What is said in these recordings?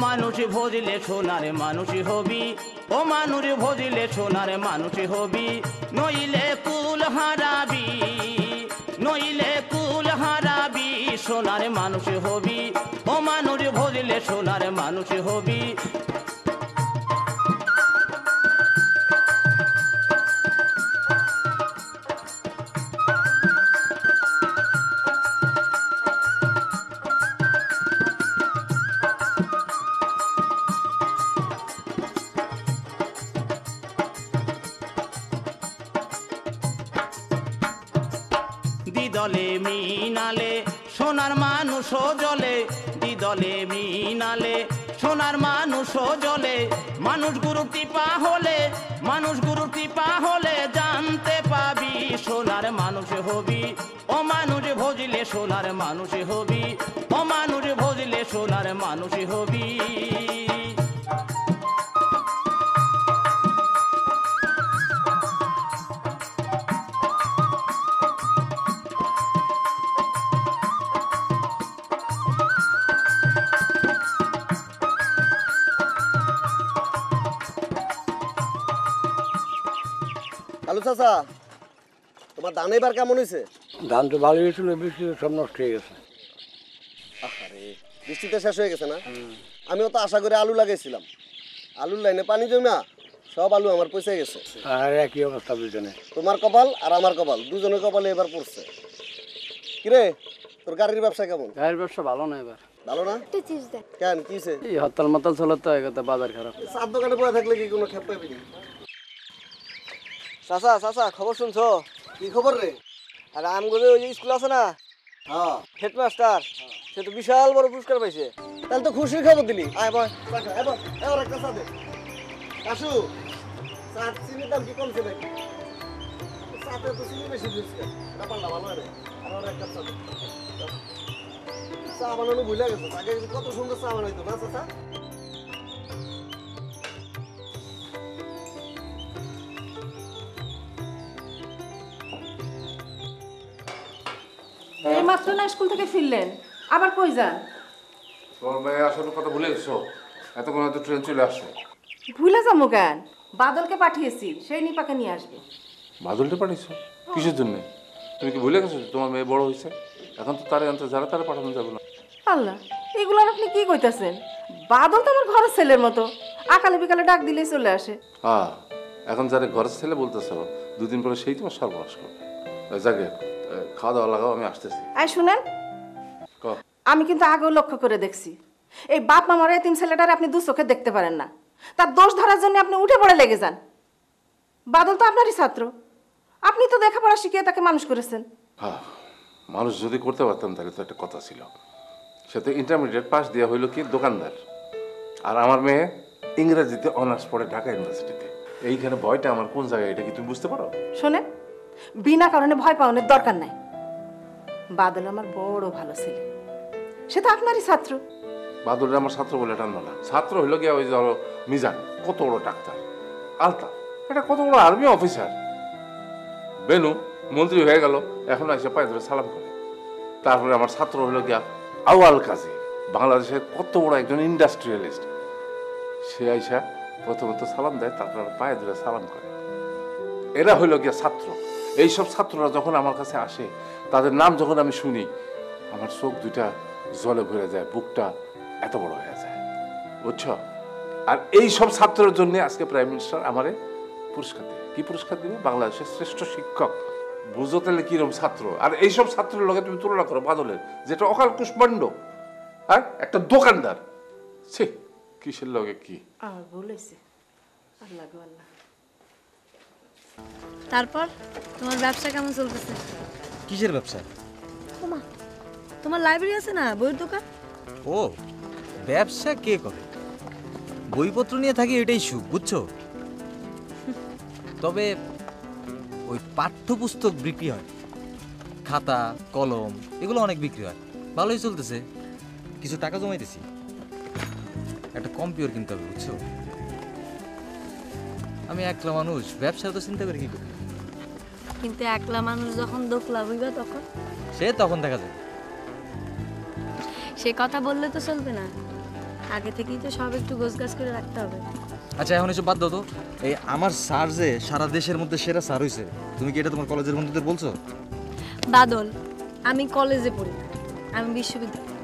মানুষ ভজলে সোনার মানুষই হবি, ও মানুষ ভজলে সোনার মানুষই হবি, নইলে কুল হারাবি, নইলে কুল হারাবি, সোনার মানুষ হবি, ও মানুষ ভজলে সোনার মানুষ হবি। দিদলে মিনালে সোনার মানুষ জলে, দিদলে মিনালে সোনার মানুষ জলে, মানুষ গুরু কৃপা হলে, মানুষ গুরু কৃপা হলে জানতে পাবি সোনার মানুষ হবি, ও মানুষ ভজলে সোনার মানুষ হবি, ও মানুষ ভজলে সোনার মানুষ হবি। আলু চাচা, তোমার ধান এবার কেমন হয়েছে? ধান তো ভালো হয়েছিল, বৃষ্টিতে সব নষ্ট হয়ে গেছে। আরে বৃষ্টিতে শেষ হয়ে গেছে না? আমিও তো আশা করে আলু লাগাইছিলাম, আলুর লাইনে পানি জমা সব আলু আমার পচে গেছে। আর একই অবস্থা দুজনে, তোমার কপাল আর আমার কপাল, দুজনের কপালে এবার পড়ছে। কিরে তোর গাড়ির ব্যবসা কেমন? গাড়ির ব্যবসা ভালো না এবার। ভালো না কেন? কিছে? এই হরতাল মাতাল চলে তো একটা বাজার খারাপ। চার দোকানে বসে থাকলে কি কোনো খেপ পাবি না? চাচা চাচা খবর শুনছো? কি খবর রে? আর আমগুলো ওই যে স্কুল আছে না, হ্যাঁ হেডমাস্টার, সে তো বিশাল বড় পুরস্কার পাইছে। তাহলে তো খুশির খবর দিলি। আয় বয় এবার এবার একটা চা দে। কাশু, চার চিনির দাম কি কমছে নাকি? চাতে তো চিনি বেশি দিচ্ছে, ব্যাপারটা ভালো হয় না। আর একটা চা দে। চা বানানো ভুলে গেছে, আগে কত সুন্দর চা বানাইতো না চাচা? এই মাত্র না স্কুল থেকে ফিরলেন, আবার কই যান? তোমার মেয়ে আসলে কথা ভুলে গেছো, এতক্ষণ হয়তো ট্রেন চলে আসবে। ভুলে যাবো কেন? বাদলকে পাঠিয়েছি, সেই নিপাকে নিয়ে আসবে। বাদলটা পাঠিয়েছো কিসের জন্য? তুমি কি ভুলে গেছো তোমার মেয়ে বড় হয়েছে? এখন তো তারে আনতে যারা তারা পাঠানো যাবে না। আল্লাহ, এগুলার আপনি কি কইতাছেন? বাদল তো আমার ঘরের ছেলের মতো, আকালে বিকালে ডাক দিলেই চলে আসে। হ্যাঁ, এখন যারা ঘরের ছেলে বলতেছ, দুদিন পরে সেই তোমার সর্বনাশ করবে। যাকে খাওয়া দাওয়া লাগাও, আমি আসতেছি। আই শুনেন, আমি কিন্তু আগেও লক্ষ্য করে দেখছি, এই বাপ মামার এতিম ছেলেটারে আপনি দু চোখে দেখতে পারেন না। তার দোষ ধরার জন্য আপনি উঠে পড়ে লেগে যান। বাদল তো আপনারই ছাত্র, আপনি তো লেখাপড়া শিখিয়ে তাকে মানুষ করেছেন। হ্যাঁ, মানুষ যদি করতে পারতাম তাহলে তো একটা কথা ছিল। সে তো ইন্টারমিডিয়েট পাস দেওয়া হইলো কি দোকানদার, আর আমার মেয়ে ইংরেজিতে অনার্স পড়ে ঢাকা ইউনিভার্সিটিতে। এইখানে ভয়টা আমার কোন জায়গায়, এটা কি তুমি বুঝতে পারো? শোনেন, বিনা কারণে ভয় পাওয়ানোর দরকার নাই। বাদল আমার বড় ভালো ছেলে, সে তো আপনারই ছাত্র। বাদুর আমার ছাত্র বলে টানবো না। ছাত্র হইলো গিয়া ওই ধরো মিজান, কত বড় ডাক্তার। আলতা, এটা কত বড় আর্মি অফিসার। বেনু মন্ত্রী হয়ে গেল, এখন এসে পায়ে ধরে সালাম করে। তারপরে আমার ছাত্র হইলো গিয়া আউয়াল কাজী, বাংলাদেশের কত বড় একজন ইন্ডাস্ট্রিয়ালিস্ট। সে আইসা প্রথমত সালাম দেয়, তারপরে পায়ে ধরে সালাম করে। এরা হইল গিয়া ছাত্র। এইসব ছাত্ররা যখন আমার কাছে আসে, তাদের নাম যখন আমি শুনি, আমার চোখ দুইটা জলে ভরে যায়, বুকটা এত বড় হয়ে যায়, বুঝছো? আর এই সব ছাত্রের জন্য আজকে প্রাইম মিনিস্টার আমারে পুরস্কার দিবে। কি পুরস্কার দিবে? বাংলাদেশের শ্রেষ্ঠ শিক্ষক। বুঝো তাহলে কিরকম ছাত্র। আর এইসব ছাত্রের লগে তুমি তুলনা করো বাদলের, যেটা অকাল কুষ্মাণ্ড, হ্যাঁ, একটা দোকানদার। সে কিসের লগে কি? আমার ভুল হয়েছে, আল্লাহ গো আল্লাহ। তারপর তোমার ব্যবসা কেমন চলতেছে? কিসের ব্যবসা? তোমার লাইব্রেরি আছে না, বইয়ের দোকান? ও, ব্যবসা কে করে? বইপত্র নিয়ে থাকি, এটাই সুখ, বুঝছো? তবে ওই পাঠ্যপুস্তক বিক্রি হয়, খাতা কলম এগুলো অনেক বিক্রি হয়, ভালোই চলতেছে। কিছু টাকা জমাইতেছি, একটা কম্পিউটার কিনতে হবে, বুঝছো? আমি একলা মানুষ, ব্যবসা তো চিন্তা করে কি করি। কিন্তু একলা মানুষ যখন দোকলা হইবা তখন? সে তখন দেখা যাবে। সে কথা বললে তো চলবে না। আগে থেকেই তো সব একটু গোছগাছ করে রাখতে হবে। আচ্ছা এখন এসব বাদ দাও তো, এই আমার স্যার যে সারা দেশের মধ্যে সেরা স্যার হয়েছে, তুমি কি এটা তোমার কলেজের বন্ধুদের বলছো? বাদল, আমি কলেজে পড়ি না, আমি বিশ্ববিদ্যালয়ে।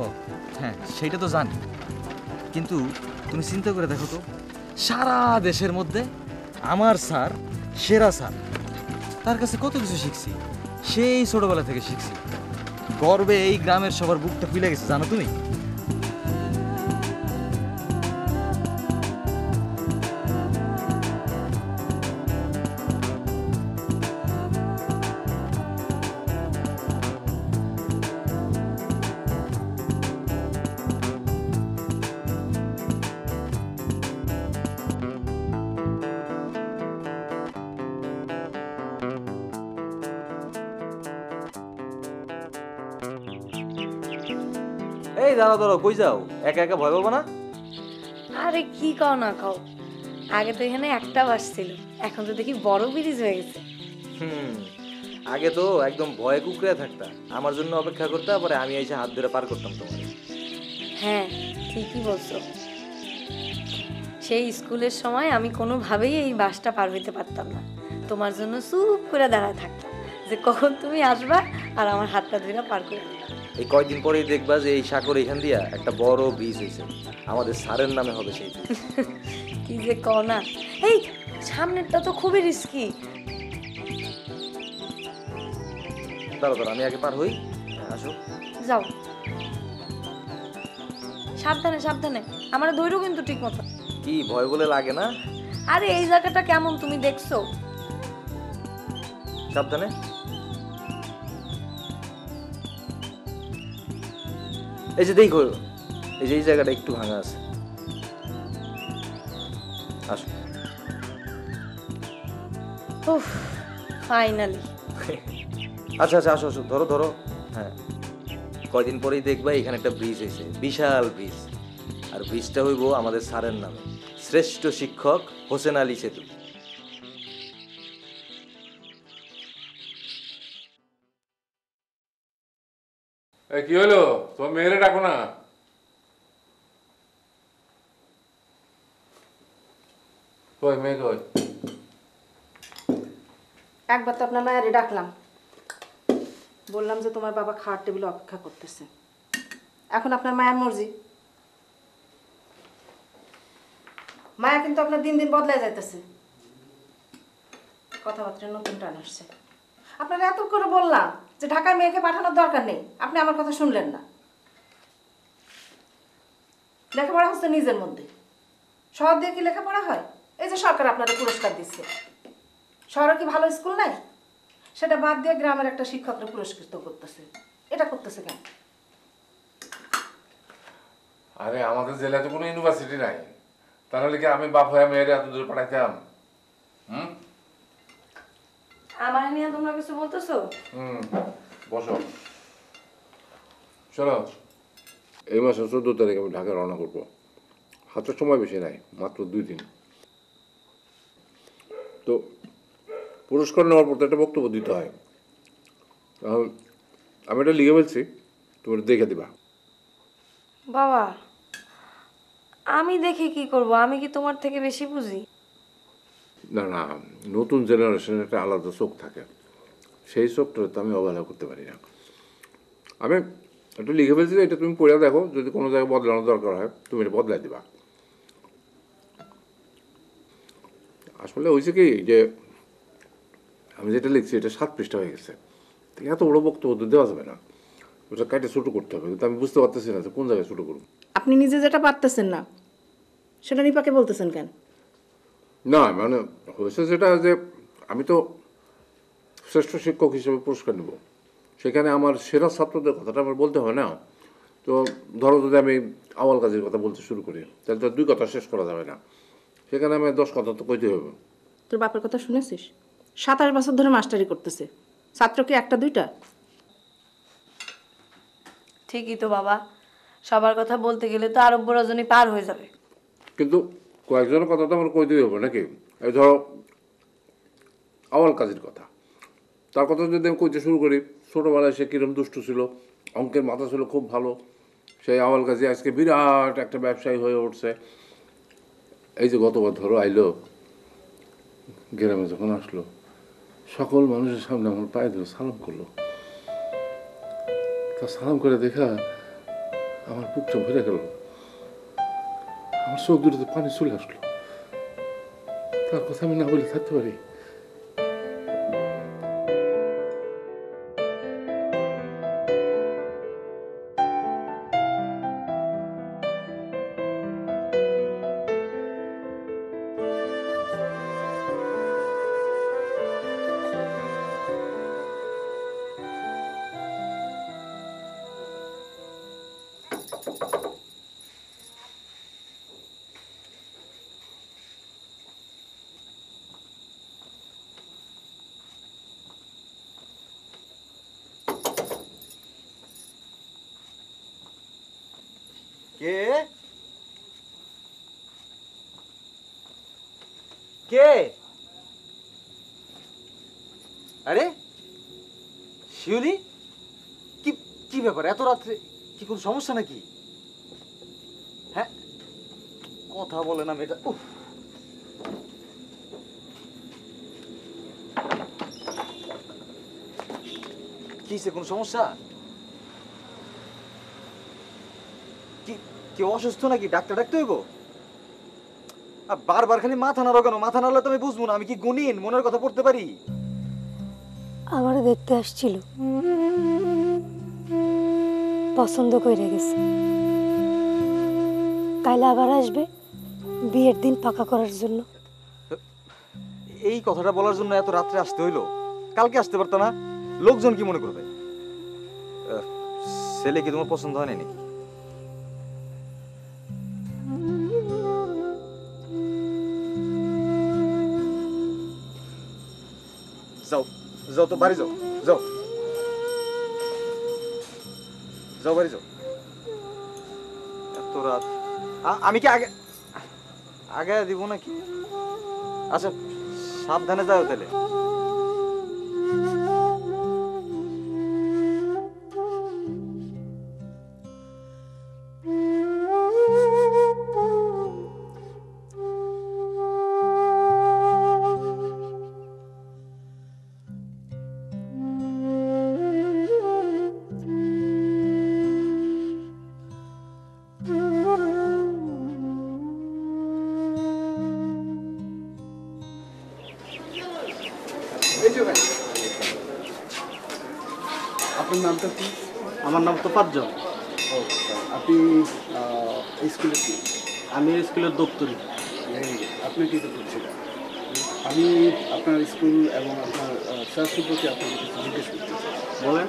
ও হ্যাঁ, সেইটা তো জানি, কিন্তু তুমি চিন্তা করে দেখো তো, সারা দেশের মধ্যে আমার স্যার সেরা স্যার, তার কাছে কত কিছু শিখছি, সেই ছোটবেলা থেকে শিখছি। গর্বে এই গ্রামের সবার বুকটা ফুলে গেছে, জানো তুমি? এই দাঁড়াও দাঁড়াও, কই যাও? একা একা ভয় পাবো না? আরে কি কও না কও, আগে তো এখানে একটা বাস ছিল, এখন তো দেখি বড় ব্রিজ হয়ে গেছে। আগে তো একদম ভয়ে কুকড়ে থাকতা, আমার জন্য অপেক্ষা করতে, পরে আমি এসে হাত ধরে পার করতাম তোমার। হ্যাঁ ঠিকই বলছো, সেই স্কুলের সময় আমি কোনোভাবেই এই বাসটা পার হইতে পারতাম না, তোমার জন্য চুপ করে দাঁড়ায় থাকতাম যে কখন তুমি আসবা আর আমার হাতটা ধরে পার করে দিবা। এই কয়েকদিন পরেই দেখবা যে এই সাগর এখান দিয়া একটা বড় ব্রিজ হয়েছে, আমাদের স্যারের নামে হবে সেই ব্রিজ। কি যে কও না, এই সামনেরটা তো খুবই রিস্কি। দাঁড়াও দাঁড়াও, আমি আগে পার হই। হ্যাঁ, আসো। যাও, সাবধানে সাবধানে, আমার ধৈর্য কিন্তু ঠিক মতো। কি ভয় বলে লাগে না? আরে এই জায়গাটা কেমন তুমি দেখছো? সাবধানে। এই যে দেখো, এই যে এই জায়গাটা একটু ভাঙা আছে। আসো। উফ, ফাইনালি। আচ্ছা আচ্ছা, আসো আসো, ধরো ধরো। হ্যাঁ, কয়দিন পরেই দেখবা এখানে একটা ব্রিজ হয়েছে, বিশাল ব্রিজ, আর ব্রিজটা হইব আমাদের স্যারের নামে, শ্রেষ্ঠ শিক্ষক হোসেন আলী সেতু। কি হলো, তোমার মেয়েরে ডাকো না। কই মেয়ে কই? একবার তো আপনার মায়েরই ডাকলাম, বললাম যে তোমার বাবা খাওয়ার টেবিলে অপেক্ষা করতেছে, এখন আপনার মায়ের মর্জি। মায়া কিন্তু আপনার দিন দিন বদলায় যাইতেছে, কথাবার্তা নতুন টান আসছে। আপনারা এত করে বললাম যে ঢাকায় মেয়েকে পাঠানোর দরকার নেই, আপনি আমার কথা শুনলেন না। লেখাপড়া হচ্ছে নিজের মধ্যে, শহর দিয়ে কি লেখাপড়া হয়? এই যে সরকার আপনারা পুরস্কার দিচ্ছে, শহরে কি ভালো স্কুল নাই? সেটা বাদ দিয়ে গ্রামের একটা শিক্ষকরা পুরস্কৃত করতেছে, এটা করতেছে কেন? আরে আমাদের জেলায় তো কোনো ইউনিভার্সিটি নাই, তাহলে কি আমি বাপ হয়ে মেয়েরে এত দূরে পাঠাইতাম? আমার নিয়ে তোমরা কিছু বলতেছো? বসো। চলো, এই মাসের 14 তারিখ আমি ঢাকা রওনা করবো। হাতে সময় বেশি নাই, মাত্র 2 দিন। তো পুরস্কার নেওয়ার পর তো একটা বক্তব্য দিতে হয়, আমি এটা লিখে ফেলছি, তুমি এটা দেখে দিবা। বাবা, আমি দেখে কি করব? আমি কি তোমার থেকে বেশি বুঝি? না না, নতুন জেনারেশনের একটা আলাদা চোখ থাকে, সেই চোখটা তো আমি অবহেলা করতে পারি না। আমি একটু লিখে ফেলছি, এটা তুমি পড়ে দেখো, যদি কোনো জায়গায় বদলানোর দরকার হয় তুমি এটা বদলাই দিবা। আসলে হয়েছে কি যে আমি যেটা লিখছি এটা 7 পৃষ্ঠা হয়ে গেছে, এত বড় বক্তব্য তো দেওয়া যাবে না, ওটা কাটে ছোটো করতে হবে, কিন্তু আমি বুঝতে পারতেছি না যে কোন জায়গায় ছোটো করব। আপনি নিজে যেটা পারতেছেন না সেটা নিপাকে বলতেছেন কেন? না মানে হয়েছে যেটা যে আমি তো শ্রেষ্ঠ শিক্ষক হিসেবে পুরস্কার নেব, সেখানে আমার সেরা ছাত্রদের কথাটা আমার বলতে হয় না। তো ধরো যদি আমি আওয়াল কাজের কথা বলতে শুরু করি, তাহলে তো 2 কথা শেষ করা যাবে না, সেখানে আমি 10 কথা তো কইতে হবে। তোর বাপের কথা শুনেছিস? 27 বছর ধরে মাস্টারি করতেছে, ছাত্র কি একটা দুইটা? ঠিকই তো বাবা, সবার কথা বলতে গেলে তো আরব্য রজনী পার হয়ে যাবে। কিন্তু কয়েকজনের কথা তো আমার কইতেই হবে নাকি? এই ধরো আওয়াল কাজের কথা, তার কথা যদি আমি কইতে শুরু করি, ছোটোবেলায় সে কীরকম দুষ্ট ছিল, অঙ্কের মাথা ছিল খুব ভালো, সেই আওয়াল কাজী আজকে বিরাট একটা ব্যবসায়ী হয়ে উঠছে। এই যে গতবার ধরো আইলো, গ্রামে যখন আসলো সকল মানুষের সামনে আমার পায়ে ধরে সালাম করলো। তা সালাম করে দেখা আমার বুকটা ভরে গেল, আমার চোখ দুটোতে পানি চলে আসলো। তার কথা আমি না বলে থাকতে পারি? কে কে আরে শিউলি, কি কি ব্যাপার এত রাত্রে? কি কোনো সমস্যা নাকি? হ্যাঁ, কথা বলে না মেয়েটা। উফ, কিসে কোনো সমস্যা? কি কেউ অসুস্থ নাকি? ডাক্তার ডাকতে হইব? বারবার খালি মাথা নাড়ো কেন? মাথা নাড়লে তো আমি বুঝবো না। আমি কি গুণিন মনের কথা পড়তে পারি? আমার দেখতে আসছিল, পছন্দ করে গেছে, কাইলে আবার আসবে বিয়ের দিন পাকা করার জন্য। এই কথাটা বলার জন্য এত রাত্রে আসতে হইলো? কালকে আসতে পারতো না? লোকজন কি মনে করবে? ছেলে কি তোমার পছন্দ হয় নাকি? যাও যাও তো বাড়ি যাও, যাও যাও বাড়ি যাও। এত রাত আমি কি আগে আগে দিব নাকি? আচ্ছা সাবধানে যাও তাহলে। আপনার নামটা কি? আমার নাম তোফাজ্জল। আপনি এই স্কুলের কি? আমি এই স্কুলের দপ্তরি। আপনি কি করছিলেন? আমি আপনার স্কুল এবং আপনার স্যার সম্পর্কে আপনাকে কিছু জিজ্ঞেস করতে চাই। বলেন।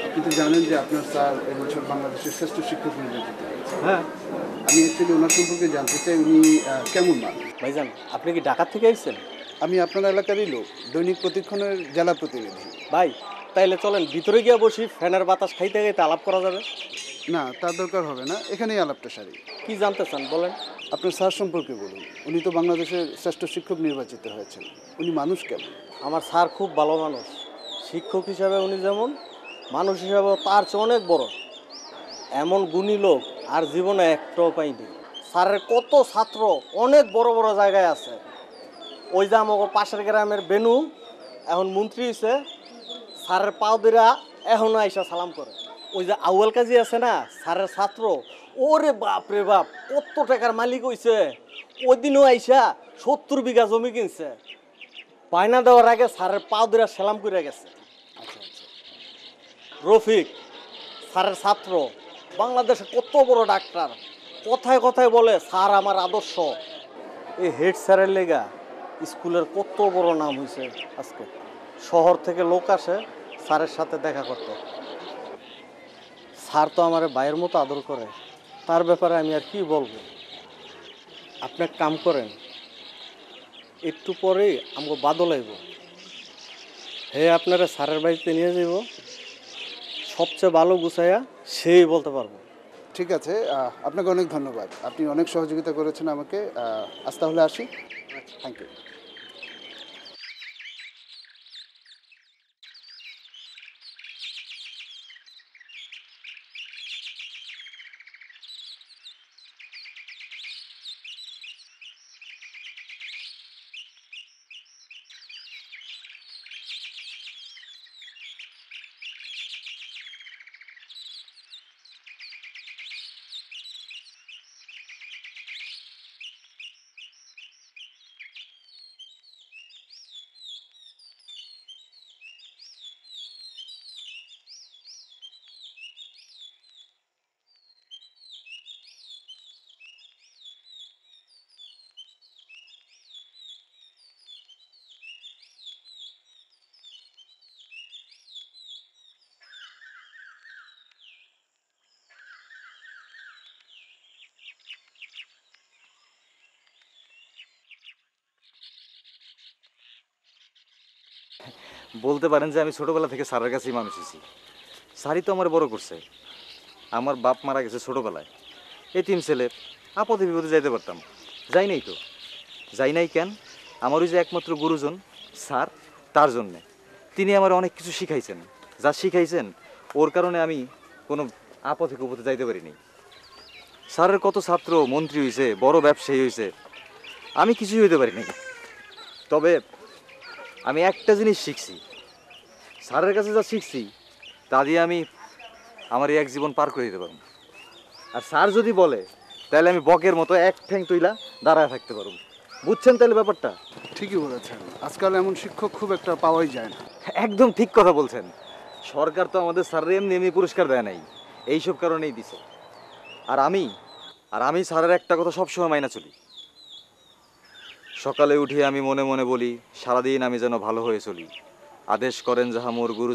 আপনি তো জানেন যে আপনার স্যার এবছর বাংলাদেশের শ্রেষ্ঠ শিক্ষক নির্বাচিত হয়েছে। হ্যাঁ আমি অ্যাকচুয়ালি ওনার সম্পর্কে জানতে চাই উনি কেমন মানুষ। ভাইজান, আপনি কি ঢাকা থেকে আসছেন? আমি আপনার এলাকারই লোক, দৈনিক প্রতিক্ষণের জেলা প্রতিনিধি। ভাই তাইলে চলেন ভিতরে গিয়ে বসি, ফ্যানের বাতাস খাইতে খাইতে আলাপ করা যাবে। না, তার দরকার হবে না, এখানেই আলাপটা সারি। কি জানতে চান বলেন। আপনার স্যার সম্পর্কে বলুন। উনি তো বাংলাদেশের শ্রেষ্ঠ শিক্ষক নির্বাচিত হয়েছেন। উনি মানুষ কেমন? আমার স্যার খুব ভালো মানুষ। শিক্ষক হিসাবে উনি যেমন, মানুষ হিসাবেও তার চেয়ে অনেক বড়। এমন গুণী লোক আর জীবনে একটাও পাইনি। স্যারের কত ছাত্র অনেক বড় বড় জায়গায় আছে। ওই যে আমাকে পাশের গ্রামের বেনু এখন মন্ত্রী হয়েছে, স্যারের পাও দিরা এখনো আইসা সালাম করে। ওই যে আউয়াল কাজী আছে না, স্যারের ছাত্র, ওরে বাপ রে বাপ, কত টাকার মালিক হইছে। ওই দিনও আইসা 70 বিঘা জমি কিনছে। বায়না দেওয়ার আগে স্যারের পাও দিরা সালাম করে গেছে। রফিক স্যারের ছাত্র, বাংলাদেশে কত বড় ডাক্তার, কথায় কথায় বলে স্যার আমার আদর্শ। এই হেড স্যারের লেগা স্কুলের কত বড় নাম হয়েছে। আজকে শহর থেকে লোক আসে স্যারের সাথে দেখা করতে। স্যার তো আমার ভাইয়ের মতো আদর করে, তার ব্যাপারে আমি আর কি বলবো। আপনি এক কাম করেন, একটু পরেই আমাকে বাদল আইব, হে আপনারা স্যারের বাড়িতে নিয়ে যাব, সবচেয়ে ভালো গুছাইয়া সেই বলতে পারবো। ঠিক আছে, আপনাকে অনেক ধন্যবাদ। আপনি অনেক সহযোগিতা করেছেন আমাকে। আজ তাহলে আসি। Thank you. বলতে পারেন যে আমি ছোটবেলা থেকে স্যারের কাছেই মানুষ হয়েছি। স্যারই তো আমার বড় করছে। আমার বাপ মারা গেছে ছোটবেলায়, এতিম ছেলে, আপদে বিপদে যাইতে পারতাম, যাই নাই তো। যাই নাই কেন? আমার ওই যে একমাত্র গুরুজন স্যার, তার জন্যে। তিনি আমার অনেক কিছু শিখাইছেন, যা শিখাইছেন ওর কারণে আমি কোনো আপদে কুপদে যাইতে পারিনি। স্যারের কত ছাত্র মন্ত্রী হয়েছে, বড় ব্যবসায়ী হয়েছে, আমি কিছুই হইতে পারিনি। তবে আমি একটা জিনিস শিখছি, স্যারের কাছে যা শিখছি তা দিয়ে আমি আমার এই এক জীবন পার করে দিতে পারবো। আর স্যার যদি বলে তাহলে আমি বকের মতো এক ঠ্যাং তুইলা দাঁড়ায় থাকতে পারবো। বুঝছেন তাহলে ব্যাপারটা? ঠিকই বলেছেন, আজকাল এমন শিক্ষক খুব একটা পাওয়াই যায় না। একদম ঠিক কথা বলছেন। সরকার তো আমাদের স্যারের এমনি এমনি পুরস্কার দেয় নাই, এইসব কারণেই দিছে। আর আমি স্যারের একটা কথা সবসময় মাইনা চলি। সকালে উঠে আমি মনে মনে বলি, সারাদিন আমি যেন ভালো হয়ে চলি। আদেশ করেন যাহা মোর গুরু